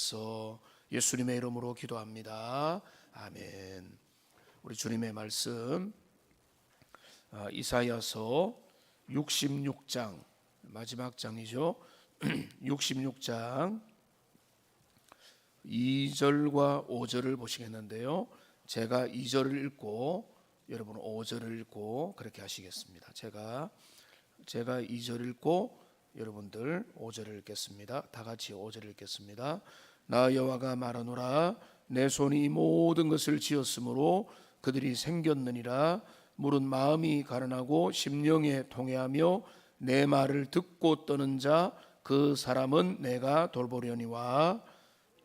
주옵소서. 예수님의 이름으로 기도합니다. 아멘. 우리 주님의 말씀 이사야서 66장 마지막 장이죠. 66장 2절과 5절을 보시겠는데요. 제가 2절을 읽고 여러분은 5절을 읽고 그렇게 하시겠습니다. 제가 2절 읽고 여러분들 5절을 읽겠습니다. 다 같이 5절을 읽겠습니다. 나 여호와가 말하노라. 내 손이 이 모든 것을 지었으므로 그들이 생겼느니라. 물은 마음이 가난하고 심령에 통회하며 내 말을 듣고 떠는 자 그 사람은 내가 돌보려니와.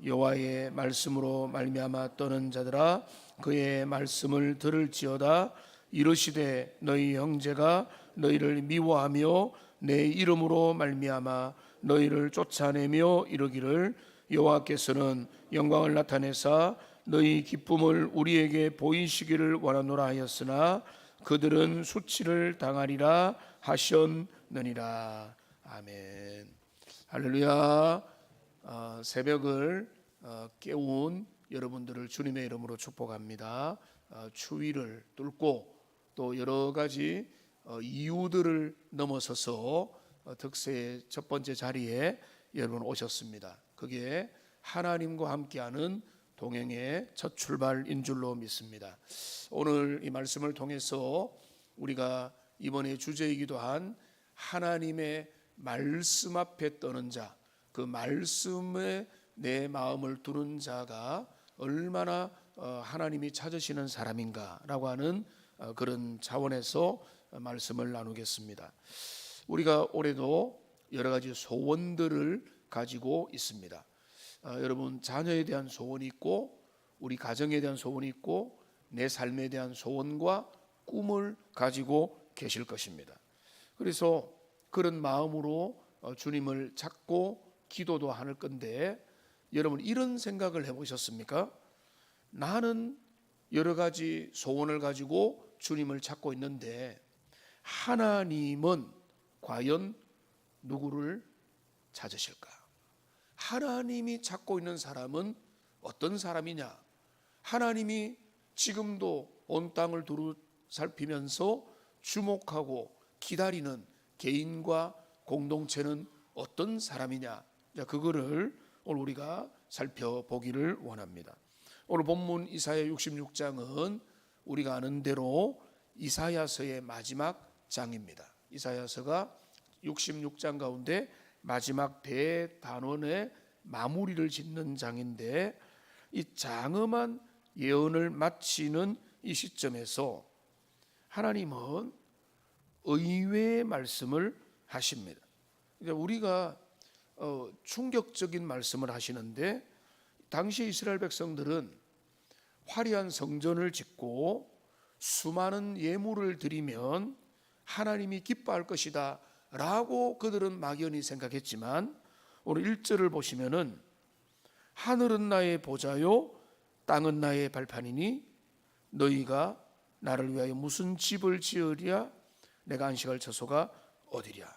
여호와의 말씀으로 말미암아 떠는 자들아 그의 말씀을 들을지어다. 이르시되 너희 형제가 너희를 미워하며 내 이름으로 말미암아 너희를 쫓아내며 이르기를 여호와께서는 영광을 나타내사 너희 기쁨을 우리에게 보이시기를 원하노라 하였으나 그들은 수치를 당하리라 하셨느니라. 아멘. 할렐루야. 새벽을 깨운 여러분들을 주님의 이름으로 축복합니다. 추위를 뚫고 또 여러 가지 이유들을 넘어서서 득세의 첫 번째 자리에 여러분 오셨습니다. 그게 하나님과 함께하는 동행의 첫 출발인 줄로 믿습니다. 오늘 이 말씀을 통해서 우리가 이번에 주제이기도 한 하나님의 말씀 앞에 떠는 자, 그 말씀에 내 마음을 두는 자가 얼마나 하나님이 찾으시는 사람인가라고 하는 그런 차원에서 말씀을 나누겠습니다. 우리가 올해도 여러 가지 소원들을 가지고 있습니다. 여러분 자녀에 대한 소원이 있고 우리 가정에 대한 소원이 있고 내 삶에 대한 소원과 꿈을 가지고 계실 것입니다. 그래서 그런 마음으로 주님을 찾고 기도도 할 건데 여러분 이런 생각을 해보셨습니까? 나는 여러 가지 소원을 가지고 주님을 찾고 있는데 하나님은 과연 누구를 찾으실까? 하나님이 찾고 있는 사람은 어떤 사람이냐? 하나님이 지금도 온 땅을 두루 살피면서 주목하고 기다리는 개인과 공동체는 어떤 사람이냐? 그거를 오늘 우리가 살펴보기를 원합니다. 오늘 본문 이사야 66장은 우리가 아는 대로 이사야서의 마지막 장입니다. 이사야서가 66장 가운데 마지막 대단원의 마무리를 짓는 장인데 이 장엄한 예언을 마치는 이 시점에서 하나님은 의외의 말씀을 하십니다. 우리가 충격적인 말씀을 하시는데 당시 이스라엘 백성들은 화려한 성전을 짓고 수많은 예물을 드리면 하나님이 기뻐할 것이다 라고 그들은 막연히 생각했지만 오늘 1절을 보시면은 하늘은 나의 보좌요 땅은 나의 발판이니 너희가 나를 위하여 무슨 집을 지으랴 내가 안식할 처소가 어디랴.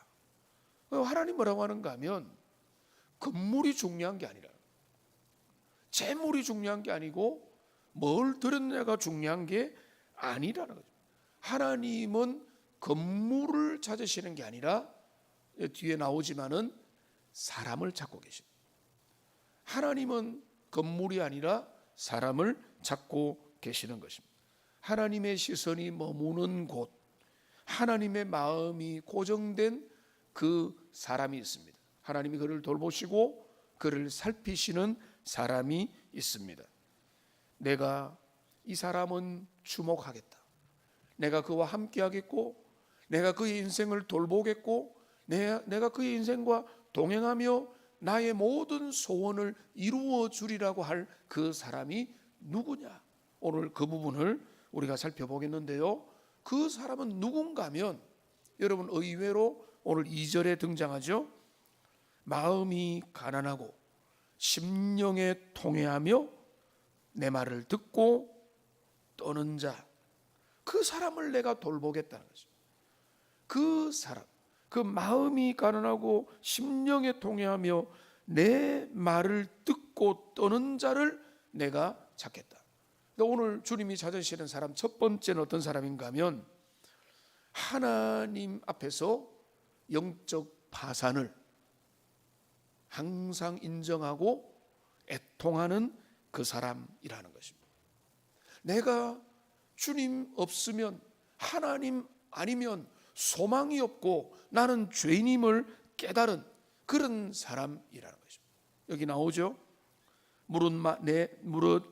하나님 뭐라고 하는가 하면 건물이 중요한 게 아니라 재물이 중요한 게 아니고 뭘 드렸냐가 중요한 게 아니라는 거죠. 하나님은 건물을 찾으시는 게 아니라 뒤에 나오지만은 사람을 찾고 계십니다. 하나님은 건물이 아니라 사람을 찾고 계시는 것입니다. 하나님의 시선이 머무는 곳, 하나님의 마음이 고정된 그 사람이 있습니다. 하나님이 그를 돌보시고 그를 살피시는 사람이 있습니다. 내가 이 사람은 주목하겠다. 내가 그와 함께 하겠고 내가 그의 인생을 돌보겠고 내가 그의 인생과 동행하며 나의 모든 소원을 이루어 주리라고 할 그 사람이 누구냐? 오늘 그 부분을 우리가 살펴보겠는데요. 그 사람은 누군가 하면 여러분 의외로 오늘 2절에 등장하죠. 마음이 가난하고 심령에 통회하며 내 말을 듣고 떠는 자, 그 사람을 내가 돌보겠다는 거죠. 그 사람, 그 마음이 가난하고 심령에 통회하며 내 말을 듣고 떠는 자를 내가 찾겠다. 오늘 주님이 찾으시는 사람 첫 번째는 어떤 사람인가 하면 하나님 앞에서 영적 파산을 항상 인정하고 애통하는 그 사람이라는 것입니다. 내가 주님 없으면, 하나님 아니면 소망이 없고 나는 죄인임을 깨달은 그런 사람이라는 것입니다. 여기 나오죠. 무릇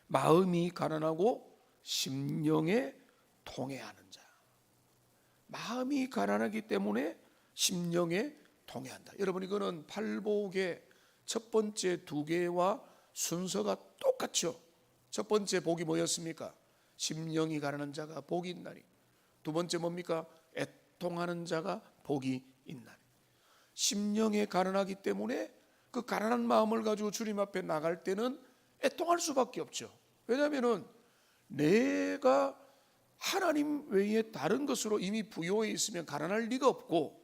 마음이 가난하고 심령에 통회하는 자. 마음이 가난하기 때문에 심령에 통회한다. 여러분, 이거는 팔복의 첫 번째 두 개와 순서가 똑같죠. 첫 번째 복이 뭐였습니까? 심령이 가난한 자가 복이 있나니. 두 번째 뭡니까? 애통하는 자가 복이 있나니. 심령에 가난하기 때문에 그 가난한 마음을 가지고 주님 앞에 나갈 때는 애통할 수밖에 없죠. 왜냐하면 내가 하나님 외에 다른 것으로 이미 부요해 있으면 가난할 리가 없고,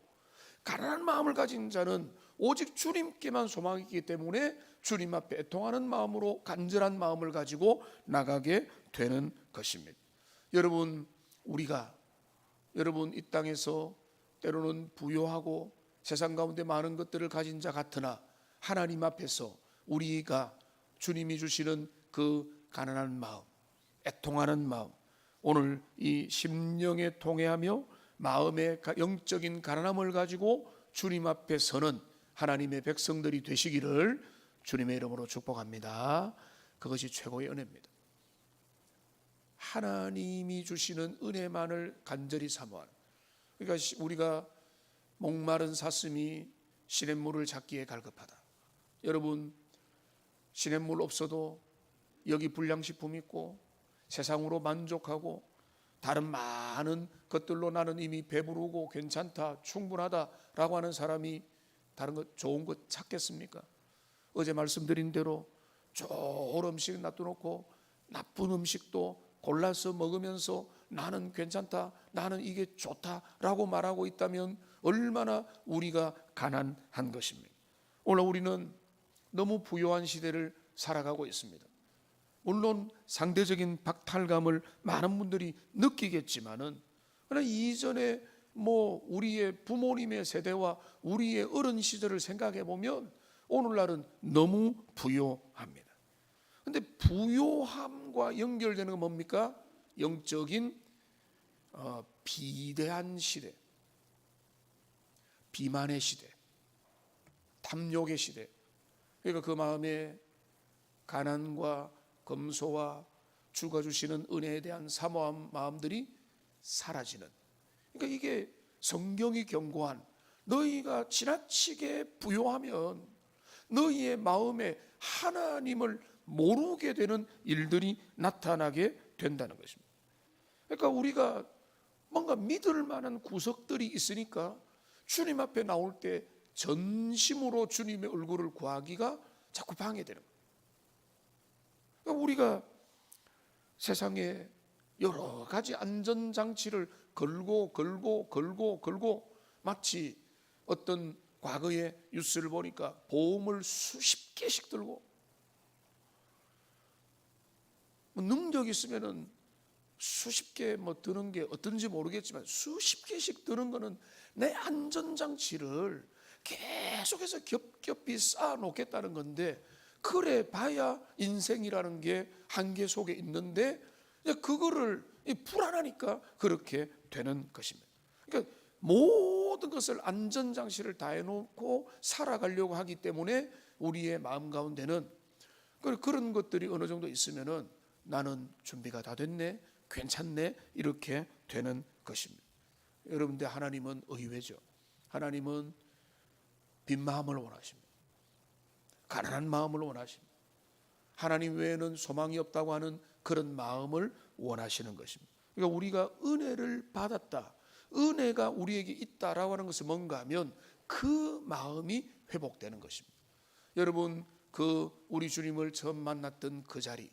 가난한 마음을 가진 자는 오직 주님께만 소망이 있기 때문에 주님 앞에 애통하는 마음으로 간절한 마음을 가지고 나가게 되는 것입니다. 여러분, 여러분 이 땅에서 때로는 부요하고 세상 가운데 많은 것들을 가진 자 같으나 하나님 앞에서 우리가 주님이 주시는 그 가난한 마음, 애통하는 마음, 오늘 이 심령에 통회하며 마음의 영적인 가난함을 가지고 주님 앞에 서는 하나님의 백성들이 되시기를 주님의 이름으로 축복합니다. 그것이 최고의 은혜입니다. 하나님이 주시는 은혜만을 간절히 사모하는, 그러니까 우리가 목마른 사슴이 시냇물을 찾기에 갈급하다. 여러분, 시냇물 없어도 여기 불량식품 있고 세상으로 만족하고 다른 많은 것들로 나는 이미 배부르고 괜찮다, 충분하다라고 하는 사람이 다른 것, 좋은 것 찾겠습니까? 어제 말씀드린 대로 좋은 음식 놔두놓고 나쁜 음식도 골라서 먹으면서 나는 괜찮다, 나는 이게 좋다라고 말하고 있다면 얼마나 우리가 가난한 것입니까? 오늘 우리는 너무 부요한 시대를 살아가고 있습니다. 물론 상대적인 박탈감을 많은 분들이 느끼겠지만은, 그러나 이전에 우리의 부모님의 세대와 우리의 어른 시절을 생각해 보면 오늘날은 너무 부요합니다. 그런데 부요함과 연결되는 건 뭡니까? 영적인 비대한 시대, 비만의 시대, 탐욕의 시대. 그러니까 그 마음에 가난과 검소와 주가 주시는 은혜에 대한 사모한 마음들이 사라지는, 그러니까 이게 성경이 경고한, 너희가 지나치게 부요하면 너희의 마음에 하나님을 모르게 되는 일들이 나타나게 된다는 것입니다. 그러니까 우리가 뭔가 믿을 만한 구석들이 있으니까 주님 앞에 나올 때 전심으로 주님의 얼굴을 구하기가 자꾸 방해되는 거예요. 그러니까 우리가 세상에 여러 가지 안전장치를 걸고 마치 어떤 과거의 뉴스를 보니까 보험을 수십 개씩 들고, 능력 있으면은 수십 개 드는 게 어떤지 모르겠지만 수십 개씩 드는 거는 내 안전장치를 계속해서 겹겹이 쌓아 놓겠다는 건데, 그래 봐야 인생이라는 게 한계 속에 있는데 그거를 불안하니까 그렇게 되는 것입니다. 그러니까 모든 것을 안전장치를 다 해놓고 살아가려고 하기 때문에 우리의 마음 가운데는 그런 것들이 어느 정도 있으면은 나는 준비가 다 됐네, 괜찮네, 이렇게 되는 것입니다. 여러분들, 하나님은 의외죠. 하나님은 빈 마음을 원하십니다. 가난한 마음을 원하십니다. 하나님 외에는 소망이 없다고 하는 그런 마음을 원하시는 것입니다. 그러니까 우리가 은혜를 받았다, 은혜가 우리에게 있다라고 하는 것은 뭔가 하면 그 마음이 회복되는 것입니다. 여러분, 우리 주님을 처음 만났던 그 자리,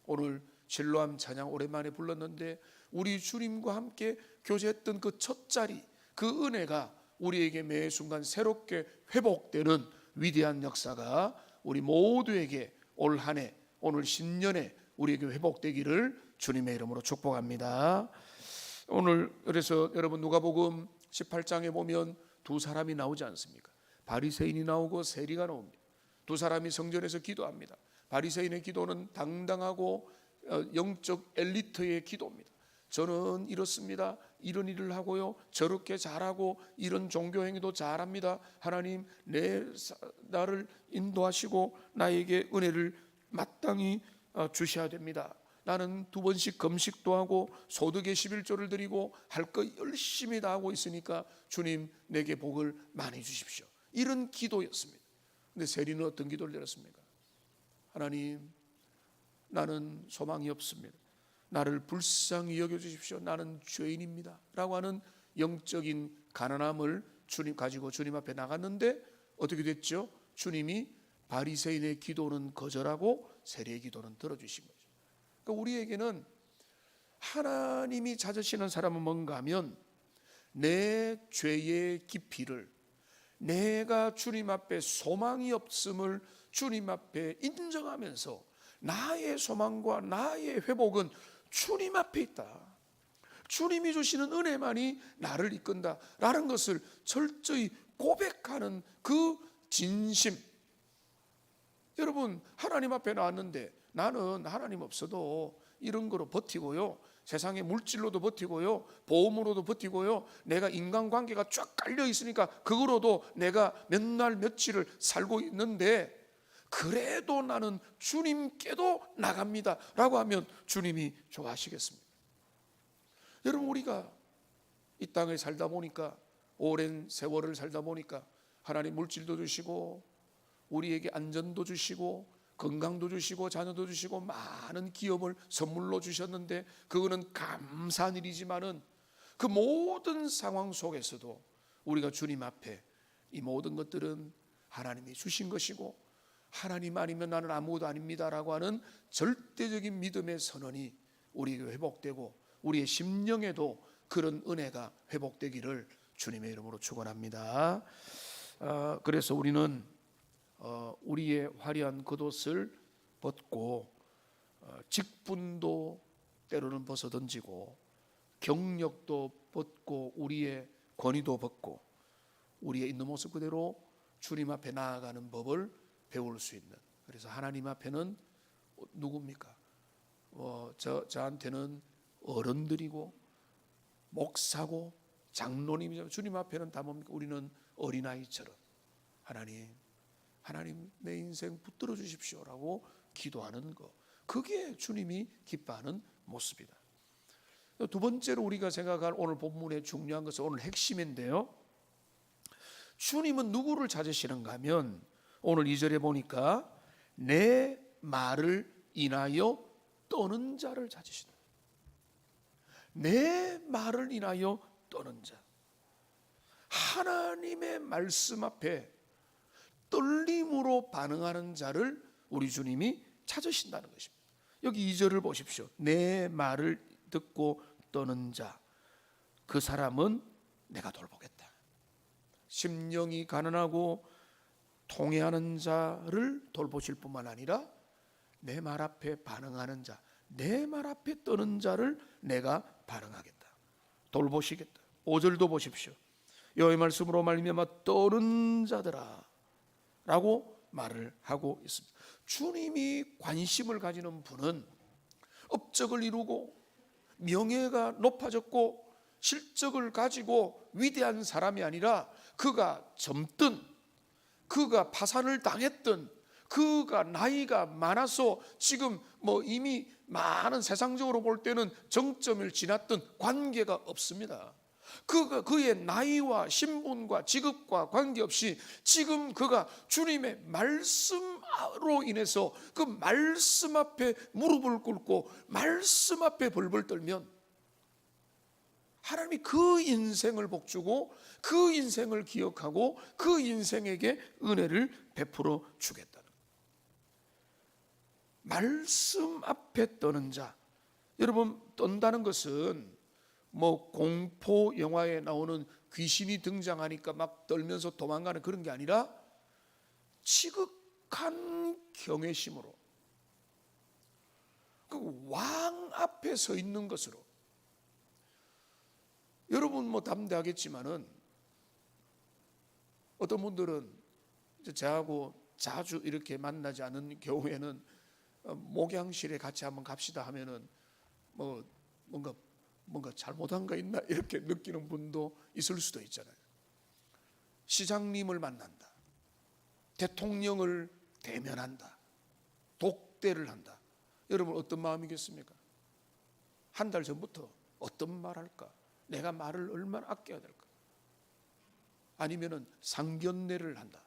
오늘 실로암 찬양 오랜만에 불렀는데 우리 주님과 함께 교제했던 그 첫 자리, 그 은혜가 우리에게 매 순간 새롭게 회복되는 위대한 역사가 우리 모두에게 올 한 해, 오늘 신년에 우리에게 회복되기를 주님의 이름으로 축복합니다. 오늘 그래서 여러분 누가복음 18장에 보면 두 사람이 나오지 않습니까? 바리새인이 나오고 세리가 나옵니다. 두 사람이 성전에서 기도합니다. 바리새인의 기도는 당당하고 영적 엘리트의 기도입니다. 저는 이렇습니다. 이런 일을 하고요. 저렇게 잘하고 이런 종교 행위도 잘합니다. 하나님 나를 인도하시고 나에게 은혜를 마땅히 주셔야 됩니다. 나는 2번씩 금식도 하고 소득의 11조를 드리고 할 거 열심히 다 하고 있으니까 주님 내게 복을 많이 주십시오. 이런 기도였습니다. 근데 세리는 어떤 기도를 드렸습니까? 하나님, 나는 소망이 없습니다. 나를 불쌍히 여겨주십시오. 나는 죄인입니다 라고 하는 영적인 가난함을 주님 가지고 주님 앞에 나갔는데 어떻게 됐죠? 주님이 바리새인의 기도는 거절하고 세리의 기도는 들어주신 거죠. 그러니까 우리에게는 하나님이 찾으시는 사람은 뭔가 하면 내 죄의 깊이를, 내가 주님 앞에 소망이 없음을 주님 앞에 인정하면서 나의 소망과 나의 회복은 주님 앞에 있다. 주님이 주시는 은혜만이 나를 이끈다라는 것을 철저히 고백하는 그 진심. 여러분, 하나님 앞에 나왔는데 나는 하나님 없어도 이런 거로 버티고요, 세상의 물질로도 버티고요, 보험으로도 버티고요, 내가 인간관계가 쫙 깔려 있으니까 그거로도 내가 몇 날 며칠을 살고 있는데 그래도 나는 주님께도 나갑니다 라고 하면 주님이 좋아하시겠습니까? 여러분, 우리가 이 땅에 살다 보니까, 오랜 세월을 살다 보니까 하나님 물질도 주시고 우리에게 안전도 주시고 건강도 주시고 자녀도 주시고 많은 기업을 선물로 주셨는데 그거는 감사한 일이지만은 그 모든 상황 속에서도 우리가 주님 앞에 이 모든 것들은 하나님이 주신 것이고 하나님 아니면 나는 아무것도 아닙니다라고 하는 절대적인 믿음의 선언이 우리에게 회복되고 우리의 심령에도 그런 은혜가 회복되기를 주님의 이름으로 축원합니다. 그래서 우리는 우리의 화려한 겉옷을 벗고 직분도 때로는 벗어던지고 경력도 벗고 우리의 권위도 벗고 우리의 있는 모습 그대로 주님 앞에 나아가는 법을 배울 수 있는, 그래서 하나님 앞에는 누굽니까? 저한테는 어른들이고 목사고 장로님이죠. 주님 앞에는 다 뭡니까? 우리는 어린아이처럼 하나님 내 인생 붙들어 주십시오라고 기도하는 것, 그게 주님이 기뻐하는 모습이다. 두 번째로 우리가 생각할 오늘 본문의 중요한 것은 오늘 핵심인데요, 주님은 누구를 찾으시는가 하면 오늘 2절에 보니까 내 말을 인하여 떠는 자를 찾으신다. 내 말을 인하여 떠는 자, 하나님의 말씀 앞에 떨림으로 반응하는 자를 우리 주님이 찾으신다는 것입니다. 여기 2절을 보십시오. 내 말을 듣고 떠는 자, 그 사람은 내가 돌보겠다. 심령이 가난하고 통회하는 자를 돌보실 뿐만 아니라 내 말 앞에 반응하는 자, 내 말 앞에 떠는 자를 내가 반응하겠다, 돌보시겠다. 5절도 보십시오. 여호와의 말씀으로 말미암아 떠는 자들아 라고 말을 하고 있습니다. 주님이 관심을 가지는 분은 업적을 이루고 명예가 높아졌고 실적을 가지고 위대한 사람이 아니라 그가 젊든 그가 파산을 당했든 그가 나이가 많아서 지금 이미 많은 세상적으로 볼 때는 정점을 지났던 관계가 없습니다. 그의 나이와 신분과 직업과 관계없이 지금 그가 주님의 말씀으로 인해서 그 말씀 앞에 무릎을 꿇고 말씀 앞에 벌벌 떨면 하나님이 그 인생을 복주고 그 인생을 기억하고 그 인생에게 은혜를 베풀어 주겠다는, 말씀 앞에 떠는 자. 여러분, 떤다는 것은 공포 영화에 나오는 귀신이 등장하니까 막 떨면서 도망가는 그런 게 아니라 지극한 경외심으로 그 왕 앞에 서 있는 것으로. 여러분 뭐 담대하겠지만은 어떤 분들은 저하고 자주 이렇게 만나지 않은 경우에는 목양실에 같이 한번 갑시다 하면은 뭔가 잘못한 거 있나 이렇게 느끼는 분도 있을 수도 있잖아요. 시장님을 만난다, 대통령을 대면한다, 독대를 한다. 여러분 어떤 마음이겠습니까? 한 달 전부터 어떤 말 할까? 내가 말을 얼마나 아껴야 될까? 아니면은 상견례를 한다.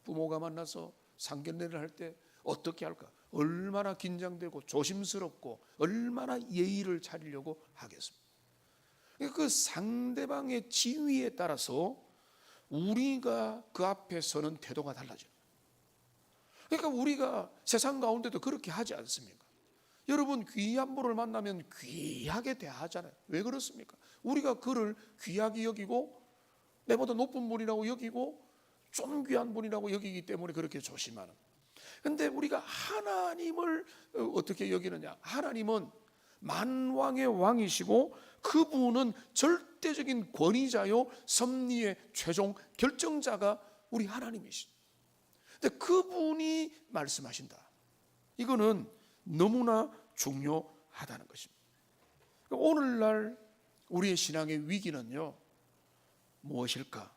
부모가 만나서 상견례를 할 때 어떻게 할까? 얼마나 긴장되고 조심스럽고 얼마나 예의를 차리려고 하겠습니까? 그 상대방의 지위에 따라서 우리가 그 앞에 서는 태도가 달라져요. 그러니까 우리가 세상 가운데도 그렇게 하지 않습니까? 여러분 귀한 분을 만나면 귀하게 대하잖아요. 왜 그렇습니까? 우리가 그를 귀하게 여기고 내보다 높은 분이라고 여기고 좀 귀한 분이라고 여기기 때문에 그렇게 조심하는. 그런데 우리가 하나님을 어떻게 여기느냐? 하나님은 만왕의 왕이시고 그분은 절대적인 권위자요 섭리의 최종 결정자가 우리 하나님이시죠. 근데 그분이 말씀하신다. 이거는 너무나 중요하다는 것입니다. 오늘날 우리의 신앙의 위기는요 무엇일까?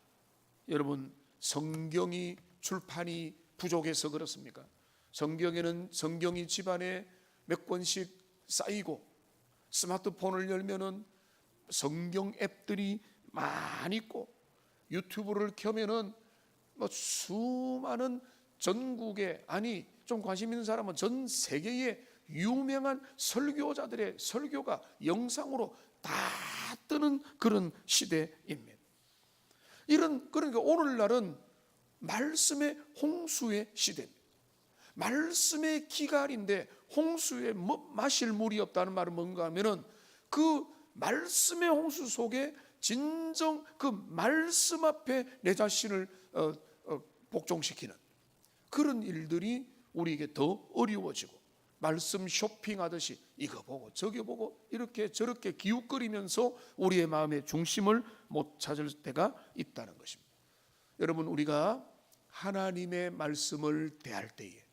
여러분 성경이 출판이 부족해서 그렇습니까? 성경이 집안에 몇 권씩 쌓이고 스마트폰을 열면은 성경 앱들이 많이 있고 유튜브를 켜면은 수많은 전국에 아니 좀 관심 있는 사람은 전 세계의 유명한 설교자들의 설교가 영상으로 다 뜨는 그런 시대입니다. 그러니까 오늘날은 말씀의 홍수의 시대입니다. 말씀의 기갈인데 홍수에 마실 물이 없다는 말은 뭔가 하면은 그 말씀의 홍수 속에 진정 그 말씀 앞에 내 자신을 복종시키는 그런 일들이 우리에게 더 어려워지고 말씀 쇼핑하듯이 이거 보고 저거 보고 이렇게 저렇게 기웃거리면서 우리의 마음의 중심을 못 찾을 때가 있다는 것입니다. 여러분 우리가 하나님의 말씀을 대할 때에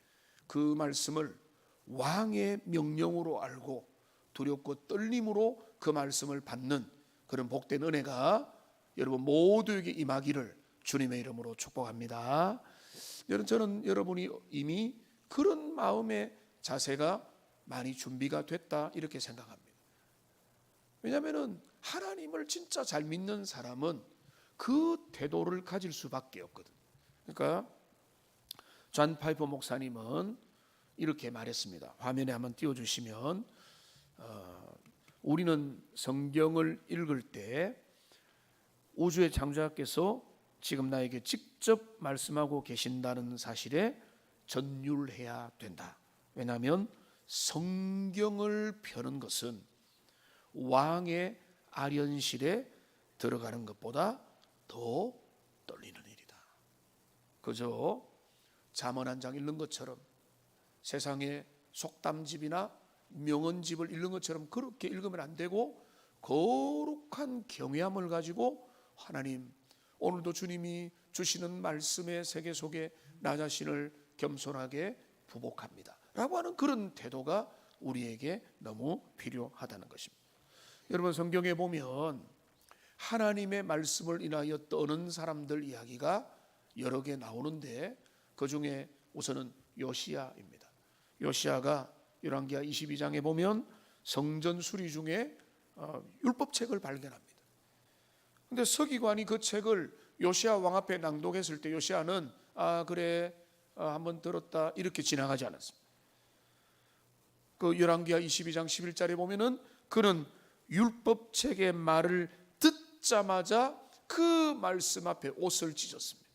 그 말씀을 왕의 명령으로 알고 두렵고 떨림으로 그 말씀을 받는 그런 복된 은혜가 여러분 모두에게 임하기를 주님의 이름으로 축복합니다. 저는 여러분이 이미 그런 마음의 자세가 많이 준비가 됐다 이렇게 생각합니다. 왜냐하면 하나님을 진짜 잘 믿는 사람은 그 태도를 가질 수밖에 없거든. 그러니까 존 파이퍼 목사님은 이렇게 말했습니다. 화면에 한번 띄워주시면 우리는 성경을 읽을 때 우주의 창조자께서 지금 나에게 직접 말씀하고 계신다는 사실에 전율해야 된다. 왜냐하면 성경을 펴는 것은 왕의 아련실에 들어가는 것보다 더 떨리는 일이다. 그저 잠언 한 장 읽는 것처럼 세상의 속담집이나 명언집을 읽는 것처럼 그렇게 읽으면 안 되고 거룩한 경외함을 가지고 하나님 오늘도 주님이 주시는 말씀의 세계 속에 나 자신을 겸손하게 부복합니다 라고 하는 그런 태도가 우리에게 너무 필요하다는 것입니다. 여러분 성경에 보면 하나님의 말씀을 인하여 떠는 사람들 이야기가 여러 개 나오는데 그 중에 우선은 요시야입니다. 요시야가 열왕기하 22장에 보면 성전 수리 중에 율법책을 발견합니다. 그런데 서기관이 그 책을 요시야 왕 앞에 낭독했을 때 요시야는 그래 한번 들었다 이렇게 지나가지 않았습니다. 그 열왕기하 22장 11절에 보면은 그는 율법책의 말을 듣자마자 그 말씀 앞에 옷을 찢었습니다.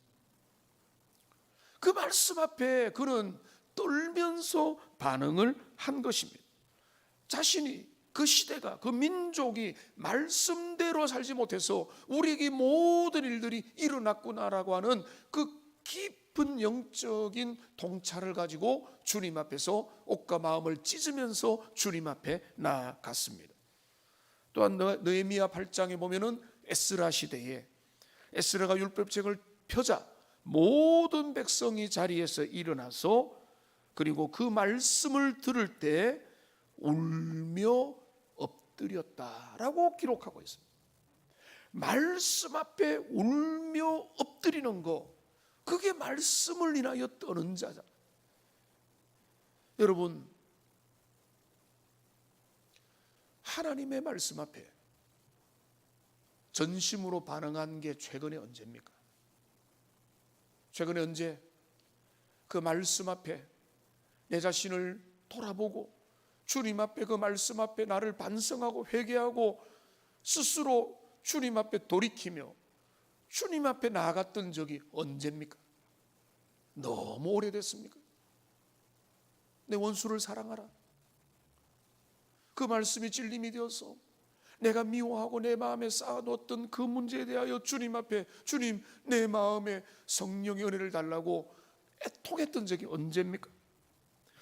그 말씀 앞에 그는 떨면서 반응을 한 것입니다. 자신이 그 시대가 그 민족이 말씀대로 살지 못해서 우리에게 모든 일들이 일어났구나라고 하는 그 깊은 깊은 영적인 통찰을 가지고 주님 앞에서 옷과 마음을 찢으면서 주님 앞에 나아갔습니다. 또한 느헤미야 8장에 보면은 에스라 시대에 에스라가 율법책을 펴자 모든 백성이 자리에서 일어나서 그리고 그 말씀을 들을 때 울며 엎드렸다라고 기록하고 있습니다. 말씀 앞에 울며 엎드리는 거, 그게 말씀을 인하여 떠는 자잖아요. 여러분, 하나님의 말씀 앞에 전심으로 반응한 게 최근에 언제입니까? 최근에 언제 그 말씀 앞에 내 자신을 돌아보고 주님 앞에 그 말씀 앞에 나를 반성하고 회개하고 스스로 주님 앞에 돌이키며 주님 앞에 나아갔던 적이 언제입니까? 너무 오래됐습니까? 내 원수를 사랑하라. 그 말씀이 진림이 되어서 내가 미워하고 내 마음에 쌓아놓았던 그 문제에 대하여 주님 앞에 주님 내 마음에 성령의 은혜를 달라고 애통했던 적이 언제입니까?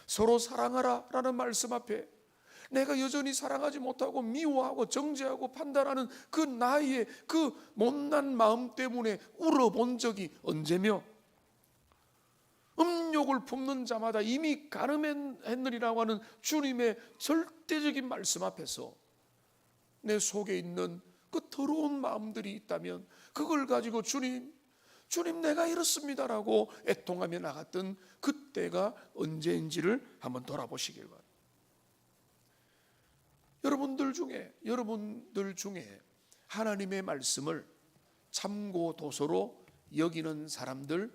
서로 사랑하라 라는 말씀 앞에 내가 여전히 사랑하지 못하고 미워하고 정죄하고 판단하는 그 나의 그 못난 마음 때문에 울어본 적이 언제며, 음욕을 품는 자마다 이미 가늠했느니라고 하는 주님의 절대적인 말씀 앞에서 내 속에 있는 그 더러운 마음들이 있다면 그걸 가지고 주님 내가 이렇습니다라고 애통하며 나갔던 그때가 언제인지를 한번 돌아보시길 바랍니다. 여러분들 중에 하나님의 말씀을 참고 도서로 여기는 사람들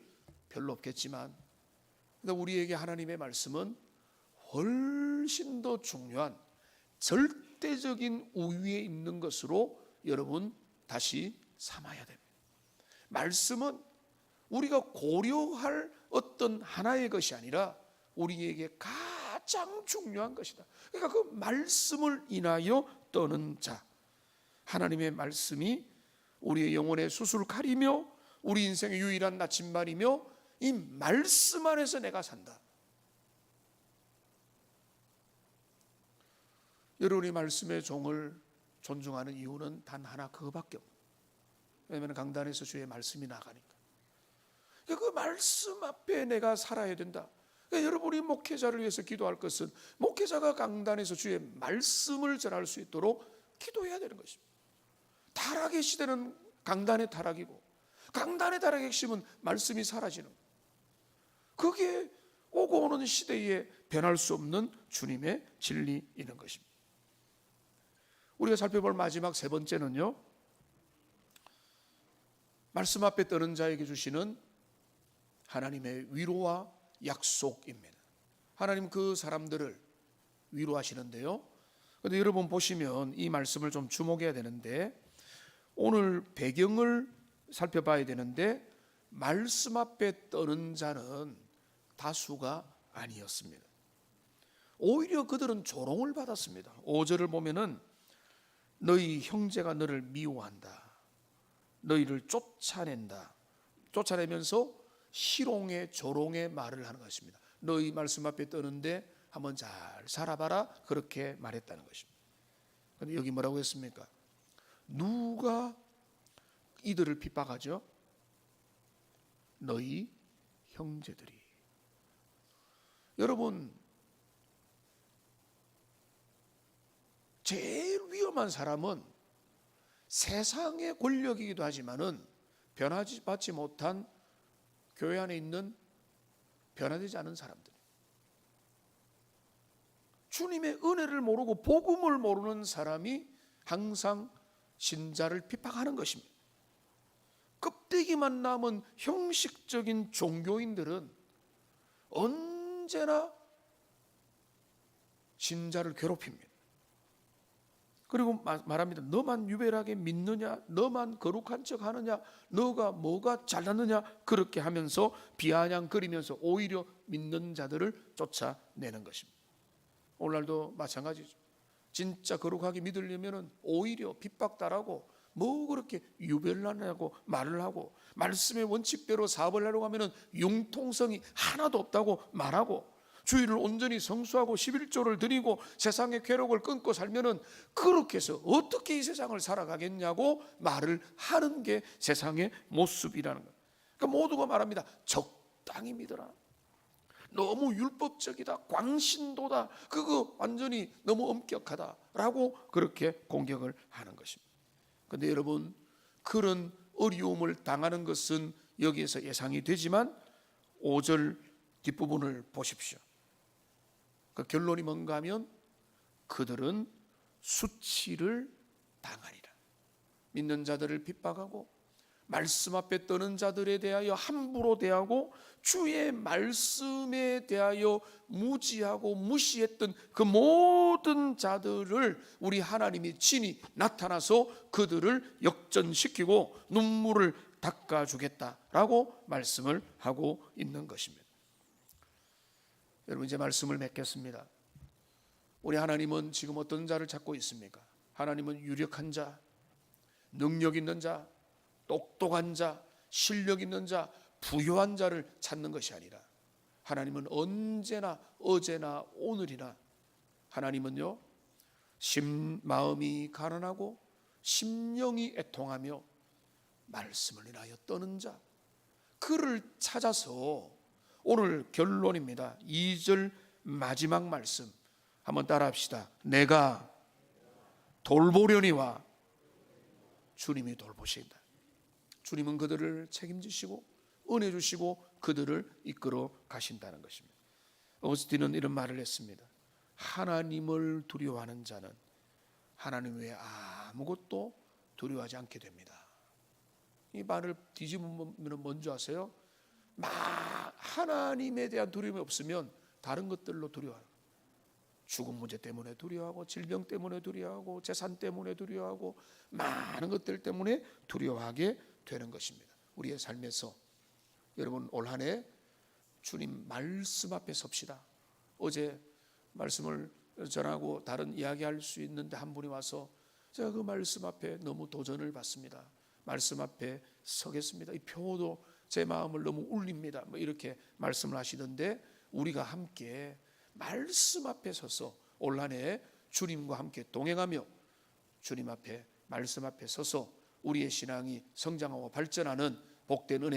별로 없겠지만 우리에게 하나님의 말씀은 훨씬 더 중요한 절대적인 우위에 있는 것으로 여러분 다시 삼아야 됩니다. 말씀은 우리가 고려할 어떤 하나의 것이 아니라 우리에게 가장 중요한 것이다. 그러니까 그 말씀을 인하여 떠는 자, 하나님의 말씀이 우리의 영혼의 수술칼이며 우리 인생의 유일한 나침반이며 이 말씀 안에서 내가 산다. 여러분이 말씀의 종을 존중하는 이유는 단 하나 그거밖에 없어요. 왜냐하면 강단에서 주의 말씀이 나가니까. 그 말씀 앞에 내가 살아야 된다. 그러니까 여러분이 목회자를 위해서 기도할 것은 목회자가 강단에서 주의 말씀을 전할 수 있도록 기도해야 되는 것입니다. 타락의 시대는 강단의 타락이고 강단의 타락의 핵심은 말씀이 사라지는 거예요. 그게 오고 오는 시대에 변할 수 없는 주님의 진리이는 것입니다. 우리가 살펴볼 마지막 세 번째는요, 말씀 앞에 떠는 자에게 주시는 하나님의 위로와 약속입니다. 하나님 그 사람들을 위로하시는데요. 그런데 여러분 보시면 이 말씀을 좀 주목해야 되는데, 오늘 배경을 살펴봐야 되는데 말씀 앞에 떠는 자는 다수가 아니었습니다. 오히려 그들은 조롱을 받았습니다. 5절을 보면은 너희 형제가 너를 미워한다. 너희를 쫓아낸다. 쫓아내면서 희롱의 조롱의 말을 하는 것입니다. 너희 말씀 앞에 떠는데 한번 잘 살아봐라. 그렇게 말했다는 것입니다. 그런데 여기 뭐라고 했습니까? 누가 이들을 핍박하죠? 너희 형제들이. 여러분, 제일 위험한 사람은 세상의 권력이기도 하지만은 변화받지 못한 교회 안에 있는 변화되지 않은 사람들, 주님의 은혜를 모르고 복음을 모르는 사람이 항상 신자를 핍박하는 것입니다. 껍데기만 남은 형식적인 종교인들은 언제나 신자를 괴롭힙니다. 그리고 말합니다. 너만 유별하게 믿느냐? 너만 거룩한 척 하느냐? 너가 뭐가 잘났느냐? 그렇게 하면서 비아냥거리면서 오히려 믿는 자들을 쫓아내는 것입니다. 오늘날도 마찬가지죠. 진짜 거룩하게 믿으려면 오히려 핍박당하고 뭐 그렇게 유별나냐고 말을 하고 말씀의 원칙대로 사업을 하려고 하면은 융통성이 하나도 없다고 말하고, 주일을 온전히 성수하고 11조를 드리고 세상의 쾌락을 끊고 살면은 그렇게 해서 어떻게 이 세상을 살아가겠냐고 말을 하는 게 세상의 모습이라는 거예요. 그러니까 모두가 말합니다. 적당히 믿어라. 너무 율법적이다, 광신도다, 그거 완전히 너무 엄격하다라고 그렇게 공격을 하는 것입니다. 그런데 여러분, 그런 어려움을 당하는 것은 여기에서 예상이 되지만 5절 뒷부분을 보십시오. 그 결론이 뭔가 하면 그들은 수치를 당하리라. 믿는 자들을 핍박하고 말씀 앞에 떠는 자들에 대하여 함부로 대하고 주의 말씀에 대하여 무지하고 무시했던 그 모든 자들을 우리 하나님이 친히 나타나서 그들을 역전시키고 눈물을 닦아주겠다라고 말씀을 하고 있는 것입니다. 여러분, 이제 말씀을 맺겠습니다. 우리 하나님은 지금 어떤 자를 찾고 있습니까? 하나님은 유력한 자, 능력 있는 자, 똑똑한 자, 실력 있는 자, 부유한 자를 찾는 것이 아니라 하나님은 언제나 어제나 오늘이나 하나님은요, 마음이 가난하고 심령이 애통하며 말씀을 인하여 떠는 자, 그를 찾아서 오늘 결론입니다. 2절 마지막 말씀 한번 따라합시다. 내가 돌보려니와 주님이 돌보신다. 주님은 그들을 책임지시고 은혜 주시고 그들을 이끌어 가신다는 것입니다. 어거스틴은 이런 말을 했습니다. 하나님을 두려워하는 자는 하나님 외에 아무것도 두려워하지 않게 됩니다. 이 말을 뒤집으면 뭔지 아세요? 하나님에 대한 두려움이 없으면 다른 것들로 두려워하는 거예요. 죽음 문제 때문에 두려워하고, 질병 때문에 두려워하고, 재산 때문에 두려워하고, 많은 것들 때문에 두려워하게 되는 것입니다. 우리의 삶에서 여러분, 올 한 해 주님 말씀 앞에 섭시다. 어제 말씀을 전하고 다른 이야기할 수 있는데 한 분이 와서 제가 그 말씀 앞에 너무 도전을 받습니다. 말씀 앞에 서겠습니다. 이 표도 제 마음을 너무 울립니다. 이렇게 말씀을 하시던데, 우리가 함께 말씀 앞에 서서 올 한 해 주님과 함께 동행하며 주님 앞에 말씀 앞에 서서 우리의 신앙이 성장하고 발전하는 복된 은혜가